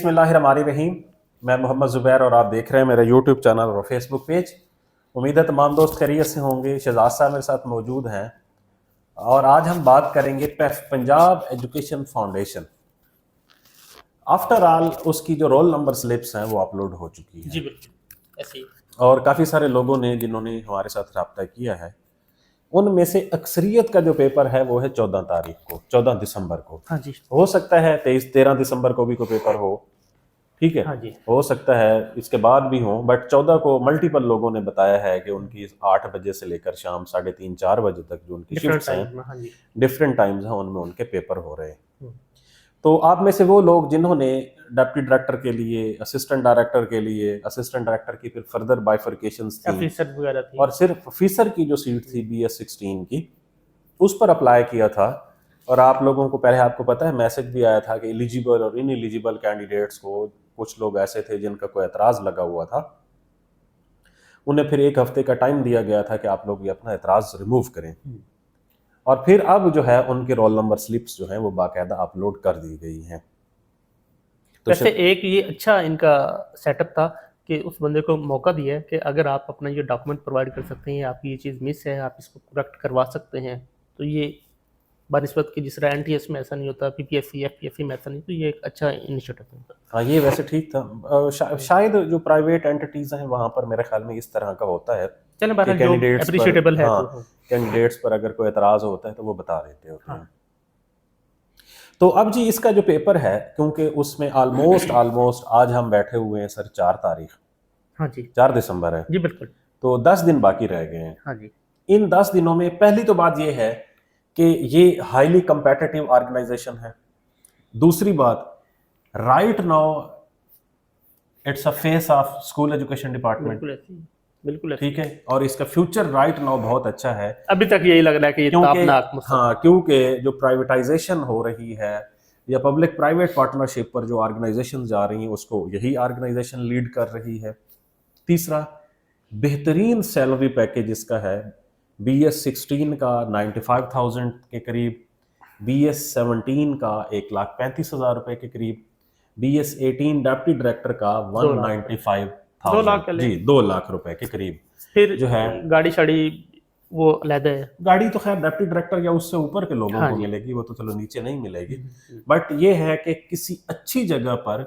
बिस्मिल्लाहिर्रहमानिर्रहीम। मैं मोहम्मद ज़ुबैर और आप देख रहे हैं मेरा यूट्यूब चैनल और फेसबुक पेज। उम्मीद है तमाम दोस्त खैरियत से होंगे। शहजाद साहब मेरे साथ मौजूद हैं और आज हम बात करेंगे PAF Punjab education foundation. After all उसकी जो रोल नंबर स्लिप्स हैं वो अपलोड हो चुकी जी हैं बिल्कुल ऐसे ही। और काफ़ी सारे लोगों ने जिन्होंने हमारे साथ रब्ता किया है उनमें से अक्सरियत का जो पेपर है वो है 14 तारीख को, 14 दिसंबर को। हाँ जी। हो सकता है 13 दिसंबर को भी कोई पेपर हो, ठीक है। हाँ जी। हो सकता है इसके बाद भी हो, बट 14 को मल्टीपल लोगों ने बताया है कि उनकी 8 बजे से लेकर शाम 3:30-4 बजे तक जो उनकी डिफरेंट शिफ्ट्स हैं, टाइम। हाँ जी। डिफरेंट टाइम्स हैं, उनमें उनके पेपर हो रहे हैं। तो आप में से वो लोग जिन्होंने डिप्टी डायरेक्टर के लिए, असिस्टेंट डायरेक्टर के लिए, असिस्टेंट डायरेक्टर की फिर फर्दर बाइफर्केशंस थी ऑफिसर वगैरह थी और सिर्फ ऑफिसर की जो सीट थी BS16 की, उस पर अप्लाई किया था और आप लोगों को पहले आपको पता है मैसेज भी आया था कि एलिजिबल और इन एलिजिबल कैंडिडेट्स को, कुछ लोग ऐसे थे जिनका कोई एतराज़ लगा हुआ था, उन्हें फिर 1 हफ्ते का टाइम दिया गया था कि आप लोग ये अपना एतराज़ रिमूव करें। और फिर अब जो है उनके रोल नंबर स्लिप्स जो हैं वो बाकायदा अपलोड कर दी गई हैं। तो वैसे एक ये अच्छा इनका सेटअप था कि उस बंदे को मौका दिया है कि अगर आप अपना ये डॉक्यूमेंट प्रोवाइड कर सकते हैं, आपकी ये चीज़ मिस है, आप इसको करेक्ट करवा सकते हैं, तो ये बनस्बत की जिस तरह NTS में ऐसा नहीं होता, PPSC FPSC में ऐसा नहीं, तो ये एक अच्छा इनिशिएटिव है। हाँ, ये वैसे ठीक था। शायद जो प्राइवेट एंटिटीज़ हैं वहाँ पर मेरे ख्याल में इस तरह का होता है चलें कि बहरहाल जो कैंडिडेट्स पर, एप्रिशिएटेबल है हाँ, तो कैंडिडेट्स पर अगर कोई एतराज़ होता है तो वो बता देते होते हैं। हाँ। तो अब जी इसका जो पेपर है, क्योंकि उसमें ऑलमोस्ट आज हम बैठे हुए हैं सर 4 तारीख, हाँ जी। 4 दिसंबर है, जी बिल्कुल। तो 10 दिन बाकी रह गए हैं। हाँ जी। इन 10 दिनों में पहली तो बात ये है कि ये हाईली कंपेटिटिव ऑर्गेनाइजेशन है। दूसरी बात, right now it's a face of school education department, बिल्कुल ऐसे ही, बिल्कुल ऐसे ठीक है, और इसका फ्यूचर राइट नाउ बहुत अच्छा है। अभी तक यही लग रहा है कि ये क्योंकि तापनाक हाँ, क्योंकि जो प्राइवेटाइजेशन हो रही है या पब्लिक प्राइवेट पार्टनरशिप पर जो ऑर्गेनाइजेशन जा रही हैं उसको यही ऑर्गेनाइजेशन लीड कर रही है। तीसरा, बेहतरीन सैलरी पैकेज इसका है। BS16 का 95,000 के करीब, BS17 का 1,35,000 रुपए के करीब, BS18 डिप्टी डायरेक्टर का 2 लाख 195,000 जी 2 लाख रुपए के करीब फिर जो है। गाड़ी शाड़ी वो अलहदा है। गाड़ी तो खैर डिप्टी डायरेक्टर या उससे ऊपर के लोगों हाँ को जी। मिलेगी, वो तो चलो नीचे नहीं मिलेगी। बट ये है कि किसी अच्छी जगह पर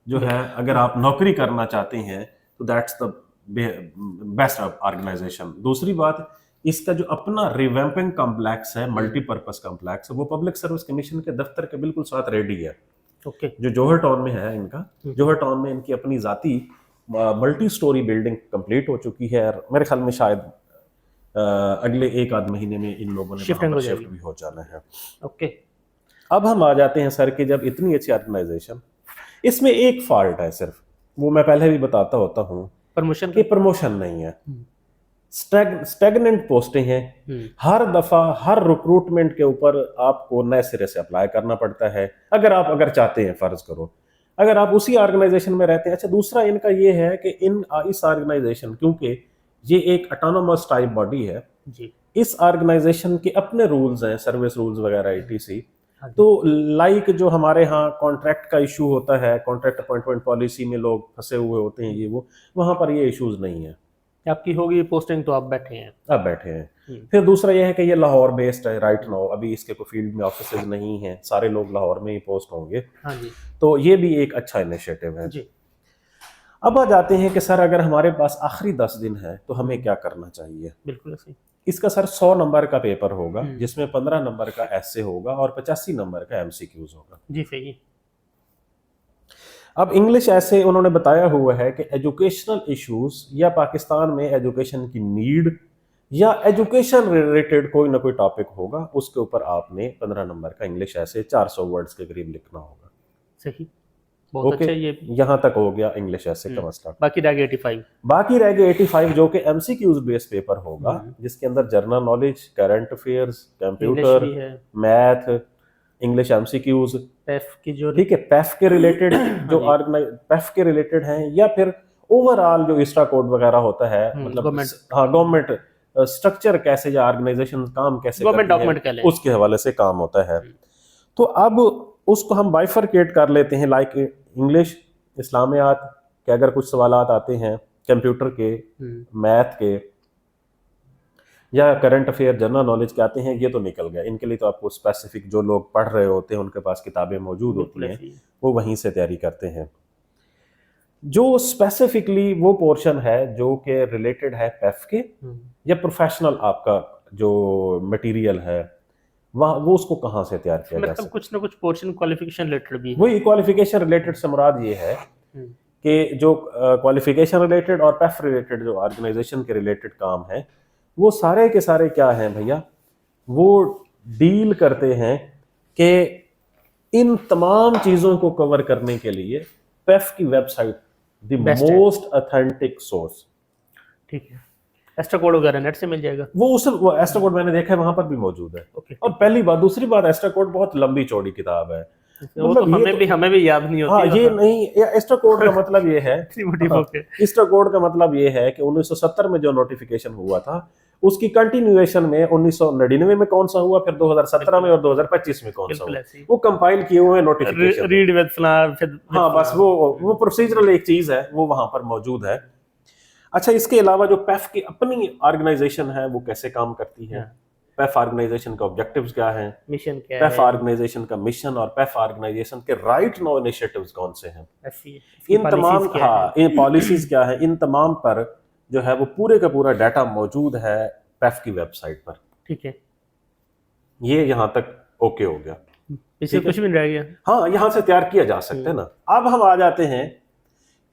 जो है अगर आप नौकरी करना चाहते हैं तो दैट्स द बेस्ट ऑर्गेनाइजेशन। दूसरी बात, इसका जो अपना रिवैम्पिंग कॉम्प्लेक्स है, मल्टीपर्पज कॉम्प्लेक्स, वो पब्लिक सर्विस कमीशन के दफ्तर के बिल्कुल साथ रेडी है। ओके। जो जौहर टाउन में है इनका, जौहर टाउन में इनकी अपनी जाती मल्टी स्टोरी बिल्डिंग कंप्लीट हो चुकी है और मेरे ख्याल में शायद अगले 1 आध महीने में इन लोगों ने वहाँ पर शिफ्ट भी हो जाना है। ओके। अब हम आ जाते हैं सर कि जब इतनी अच्छी ऑर्गेनाइजेशन, इसमें एक फॉल्ट है सिर्फ, वो मैं पहले भी बताता होता हूँ, प्रमोशन कि प्रमोशन नहीं है, स्टैग्नेंट पोस्टें हैं। हर दफा हर रिक्रूटमेंट के ऊपर आपको नए सिरे से अप्लाई करना पड़ता है अगर चाहते हैं, फर्ज करो अगर आप उसी ऑर्गेनाइजेशन में रहते हैं। अच्छा, दूसरा इनका ये है कि इस ऑर्गेनाइजेशन, क्योंकि ये एक ऑटोनोमस टाइप बॉडी है जी, इस ऑर्गेनाइजेशन के अपने रूल्स हैं, सर्विस रूल्स वगैरह ETC। तो लाइक जो हमारे यहाँ कॉन्ट्रैक्ट का इशू होता है, कॉन्ट्रैक्ट अपॉइंटमेंट पॉलिसी में लोग फंसे हुए होते हैं, ये वो, वहाँ पर ये इश्यूज नहीं है। आपकी होगी पोस्टिंग तो आप बैठे हैं, अब बैठे हैं। फिर दूसरा यह है कि ये लाहौर बेस्ड है राइट नाउ, अभी इसके कोई फील्ड में ऑफिसेज नहीं हैं, सारे लोग लाहौर में ही पोस्ट होंगे। हाँ जी। तो ये भी एक अच्छा इनिशिएटिव है जी। अब आ जाते हैं कि सर अगर हमारे पास आखिरी 10 दिन है तो हमें क्या करना चाहिए। बिल्कुल ऐसे। इसका सर 100 नंबर का पेपर होगा जिसमें 15 नंबर का ऐसे होगा और 85 नंबर का MCQs होगा। जी सही। अब इंग्लिश ऐसे उन्होंने बताया हुआ है कि एजुकेशनल इश्यूज या पाकिस्तान में एजुकेशन की नीड या एजुकेशन रिलेटेड कोई ना कोई टॉपिक होगा, उसके ऊपर आपने 15 नंबर का इंग्लिश ऐसे 400 वर्ड्स के करीब लिखना होगा। सही, बहुत अच्छा। ये यहाँ तक हो गया इंग्लिश ऐसे का मसला। बाकी रह गए 85। बाकी रह गए 85 जो कि MCQs बेस्ड पेपर होगा, जिसके अंदर general knowledge, current affairs, computer, math, English MCQs, PAF की जो, ठीक है, पैफ के रिलेटेड जो पैफ के रिलेटेड हैं, या फिर ओवरऑल जो ISTA कोड वगैरह होता है, मतलब हाँ गवर्नमेंट स्ट्रक्चर कैसे या ऑर्गेनाइजेशन काम कैसे करती है उसके हवाले से काम होता है। तो अब उसको हम बाइफरकेट कर लेते हैं, लाइक इंग्लिश, इस्लामियात के अगर कुछ सवालात आते हैं, कंप्यूटर के, मैथ के या करंट अफेयर जनरल नॉलेज के आते हैं, ये तो निकल गए। इनके लिए तो आपको स्पेसिफिक जो लोग पढ़ रहे होते हैं उनके पास किताबें मौजूद होती हैं, वो वहीं से तैयारी करते हैं। जो स्पेसिफिकली वो पोर्शन है जो कि रिलेटेड है पैफ के या प्रोफेशनल आपका जो मटेरियल है, वहाँ वो उसको कहाँ से तैयार किया जा मतलब सकता कुछ ना कुछ पोर्शन क्वालिफिकेशन रिलेटेड भी है? है। वही क्वालिफिकेशन रिलेटेड से मुराद ये है कि जो क्वालिफिकेशन रिलेटेड और पैफ रिलेटेड जो ऑर्गेनाइजेशन के रिलेटेड काम है, वो सारे के सारे क्या हैं भैया, वो डील करते हैं कि इन तमाम चीज़ों को कवर करने के लिए पैफ की website the most authentic source. ठीक है, एस्ट्रा कोड वगैरह नेट से मिल जाएगा। वो एस्ट्रा कोड मैंने देखा है, वहां पर भी मौजूद है। और पहली बात, दूसरी बात, एस्ट्रा कोड बहुत लंबी चौड़ी किताब है, वो तो हमें भी याद नहीं होती। हाँ, ये नहीं, एस्ट्रा कोड का मतलब ये है एस्ट्रा कोड का मतलब ये है कि 1970 में जो नोटिफिकेशन हुआ था उसकी कंटिन्यूएशन में 1999 में कौन सा हुआ, फिर 2017 में और 2025 में कौन सा हुआ, वो कंपाइल किए हुए नोटिफिकेशन। रीड विद फ्लावर, हाँ, बस वो प्रोसीजरल एक चीज है, वो वहां पर मौजूद है। अच्छा, इसके अलावा जो पैफ की अपनी ऑर्गेनाइजेशन है वो कैसे काम करती है, पैफ ऑर्गेनाइजेशन का ऑब्जेक्टिव्स क्या है, मिशन क्या पैफ ऑर्गेनाइजेशन का मिशन और पैफ ऑर्गेनाइजेशन के राइट नाउ इनिशिएटिव्स कौन से हैं, इन तमाम, हाँ, इन पॉलिसीज क्या है, इन तमाम पर जो है वो पूरे का पूरा डाटा मौजूद है पैफ की वेबसाइट पर। ठीक है, ये यहाँ तक ओके हो गया, इससे कुछ भी नहीं रह गया। हाँ, यहाँ से तैयार किया जा सकता है ना। अब हम आ जाते हैं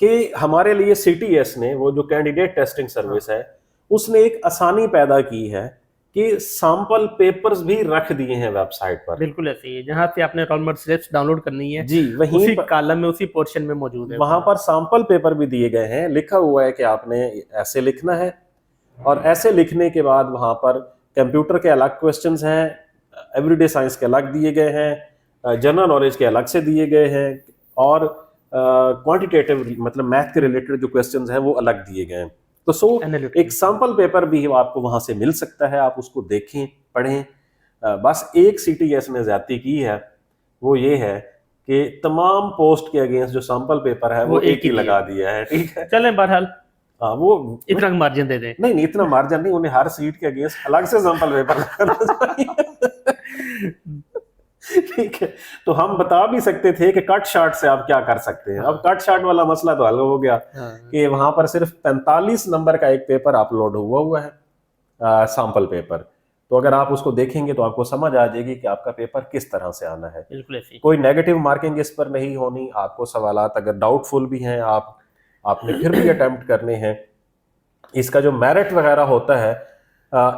कि हमारे लिए CTS ने, वो जो कैंडिडेट टेस्टिंग सर्विस है, उसने एक आसानी पैदा की है कि सैंपल पेपर्स भी रख दिए हैं वेबसाइट पर। बिल्कुल ऐसे ही है, जहां से आपने रोल नंबर स्लिप्स डाउनलोड करनी है जी, वहीं उसी कॉलम में, उसी पोर्शन में मौजूद है। वहां पर सैंपल पेपर भी दिए गए हैं, लिखा हुआ है कि आपने ऐसे लिखना है, और ऐसे लिखने के बाद वहां पर कंप्यूटर के अलग क्वेश्चंस हैं, एवरीडे साइंस के अलग दिए गए हैं, जनरल नॉलेज के अलग से दिए गए हैं, और क्वांटिटेटिव मतलब मैथ के रिलेटेड जो क्वेश्चंस हैं वो अलग दिए गए हैं। तो एक सैंपल पेपर भी आपको वहां से मिल सकता है, आप उसको देखें, पढ़ें। बस एक CTS ने ज्यादती की है, वो ये है कि तमाम पोस्ट के अगेंस्ट जो सैंपल पेपर है वो एक ही लगा दिया है। ठीक है, चलें, बहरहाल हाँ, वो इतना मार्जिन दे दें। नहीं, इतना मार्जिन नहीं, उन्हें हर सीट के अगेंस्ट अलग से सैंपल पेपर लगाना चाहिए। ठीक है, तो हम बता भी सकते थे कि कट शार्ट से आप क्या कर सकते हैं। अब कट शार्ट वाला मसला तो हल हो गया कि वहां पर सिर्फ 45 नंबर का एक पेपर अपलोड हुआ है, सैंपल पेपर। तो अगर आप उसको देखेंगे तो आपको समझ आ जाएगी कि आपका पेपर किस तरह से आना है। बिल्कुल ऐसी कोई नेगेटिव मार्किंग इस पर नहीं होनी। आपको सवालात अगर डाउटफुल भी हैं, आपने फिर भी अटेम्प्ट करने हैं। इसका जो मेरिट वगैरह होता है,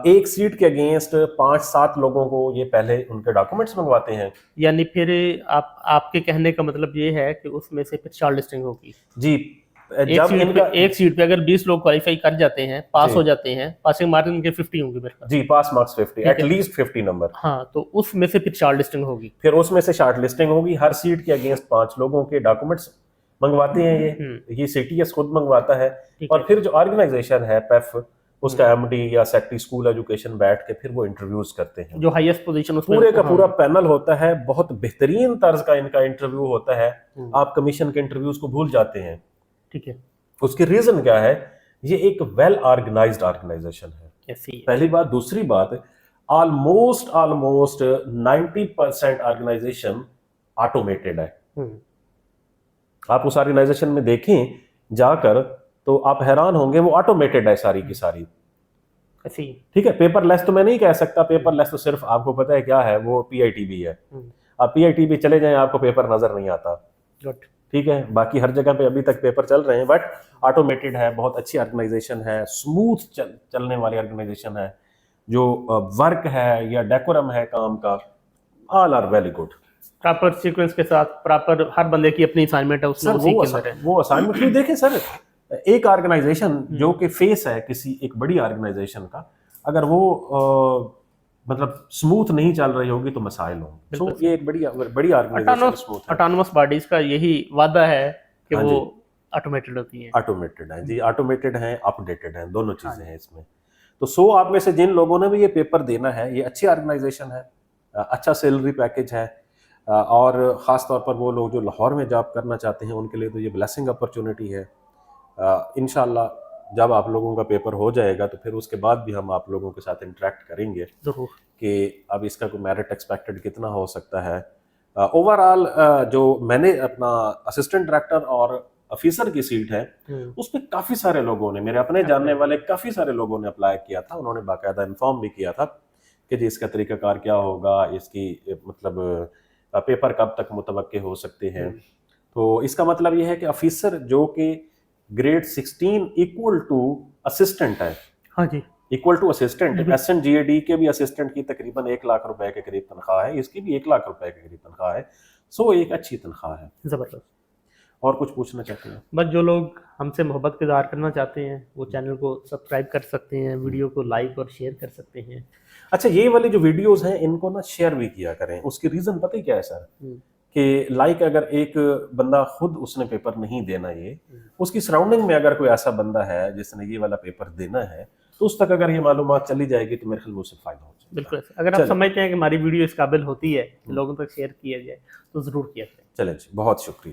एक सीट के अगेंस्ट 5-7 लोगों को ये पहले उनके डॉक्यूमेंट्स मंगवाते हैं। यानी फिर आपके कहने का मतलब ये है कि उसमें से फिर शॉर्ट लिस्टिंग होगी। जी, एक सीट पे अगर 20 लोग क्वालिफाई कर जाते हैं, पास हो जाते हैं, पासिंग मार्जिन के 50 होंगे मेरे पास। जी, पास मार्क्स 50, एटलीस्ट 50 नंबर। हाँ, तो उसमें से फिर शॉर्ट लिस्टिंग होगी। फिर उसमें से शॉर्ट लिस्टिंग होगी। हर सीट के अगेंस्ट 5 लोगों के डॉक्यूमेंट्स मंगवाते हैं, ये CTS खुद मंगवाता है। और फिर जो ऑर्गेनाइजेशन है पैफ, उसका MD या सेक्रेटरी स्कूल एजुकेशन बैठ के फिर वो इंटरव्यूज करते हैं। जो हाईएस्ट पोजीशन, उसमें पूरे का पूरा पैनल होता है, बहुत बेहतरीन तर्ज का इनका इंटरव्यू होता है। आप कमीशन के इंटरव्यूज को भूल जाते हैं। ठीक है, उसकी रीजन क्या है? ये एक वेल ऑर्गेनाइज्ड ऑर्गेनाइजेशन है, पहली बात। दूसरी बात, ऑलमोस्ट 90% ऑर्गेनाइजेशन ऑटोमेटेड है। आप उस ऑर्गेनाइजेशन में देखें जाकर तो आप हैरान होंगे, वो ऑटोमेटेड है सारी की सारी। ठीक है, पेपरलेस तो मैं नहीं कह सकता, पेपरलेस तो सिर्फ आपको पता है क्या है, वो PITB है। आप PITB चले जाएं, आपको पेपर नजर नहीं आता। ठीक है, बाकी हर जगह पे अभी तक पेपर चल रहे हैं, बट ऑटोमेटेड है, बहुत अच्छी ऑर्गेनाइजेशन है, स्मूथ चलने वाली ऑर्गेनाइजेशन है। जो वर्क है या डेकोरम है काम का, all are very good, proper sequence के साथ, प्रॉपर हर बंदे की अपनी असाइनमेंट है उसमें। वो असाइनमेंट भी देखें सर, एक ऑर्गेनाइजेशन जो कि फेस है किसी एक बड़ी ऑर्गेनाइजेशन का, अगर वो मतलब स्मूथ नहीं चल रही होगी तो मसाइल होंगे। तो ये एक बड़ी ऑर्गेनाइजेशन स्मूथ है। ऑटोनोमस बॉडीज का यही वादा है कि वो ऑटोमेटेड होती हैं। ऑटोमेटेड है जी, ऑटोमेटेड है, अपडेटेड है, दोनों चीजें हैं इसमें। तो 100 आप में से जिन लोगों ने भी ये पेपर देना है, ये अच्छी ऑर्गेनाइजेशन है, अच्छा सैलरी पैकेज है, और ख़ास तौर पर वो लोग जो लाहौर में जॉब करना चाहते हैं उनके लिए तो ये ब्लेसिंग अपॉर्चुनिटी है। इंशाल्लाह जब आप लोगों का पेपर हो जाएगा तो फिर उसके बाद भी हम आप लोगों के साथ इंटरेक्ट करेंगे ज़रूर। कि अब इसका कोई मेरिट एक्सपेक्टेड कितना हो सकता है। ओवरऑल जो मैंने अपना असिस्टेंट डायरेक्टर और ऑफिसर की सीट है उसमें काफ़ी सारे लोगों ने, मेरे अपने जानने वाले काफ़ी सारे लोगों ने अप्लाई किया था। उन्होंने बाकायदा इन्फॉर्म भी किया था कि जी इसका तरीक़ाकार क्या होगा, इसकी मतलब पेपर कब तक मुतवक्के हो सकते हैं। तो इसका मतलब ये है कि ऑफिसर जो कि ग्रेड 16 इक्वल टू असिस्टेंट है, हाँ जी, इक्वल टू असिस्टेंट, SNGAD के भी असिस्टेंट की तकरीबन 1 लाख रुपए के करीब तनख्वाह है, इसकी भी 1 लाख रुपए के करीब तनख्वाह है। सो एक अच्छी तनख्वाह है। ज़बरदस्त। और कुछ पूछना चाहते हैं? बस जो लोग हमसे मोहब्बत का इज़हार करना चाहते हैं वो चैनल को सब्सक्राइब कर सकते हैं, वीडियो को लाइक और शेयर कर सकते हैं। अच्छा, ये वाली जो वीडियोस हैं इनको ना शेयर भी किया करें। उसकी रीज़न पता है क्या है सर? कि लाइक अगर एक बंदा खुद उसने पेपर नहीं देना, ये उसकी सराउंडिंग में अगर कोई ऐसा बंदा है जिसने ये वाला पेपर देना है तो उस तक अगर ये मालूमात चली जाएगी तो मेरे ख्याल में उससे फ़ायदा हो जाएगा। बिल्कुल, अगर आप समझते हैं कि हमारी वीडियो इस काबिल होती है लोगों तक शेयर किया जाए तो ज़रूर किया जाए। चलें जी, बहुत शुक्रिया।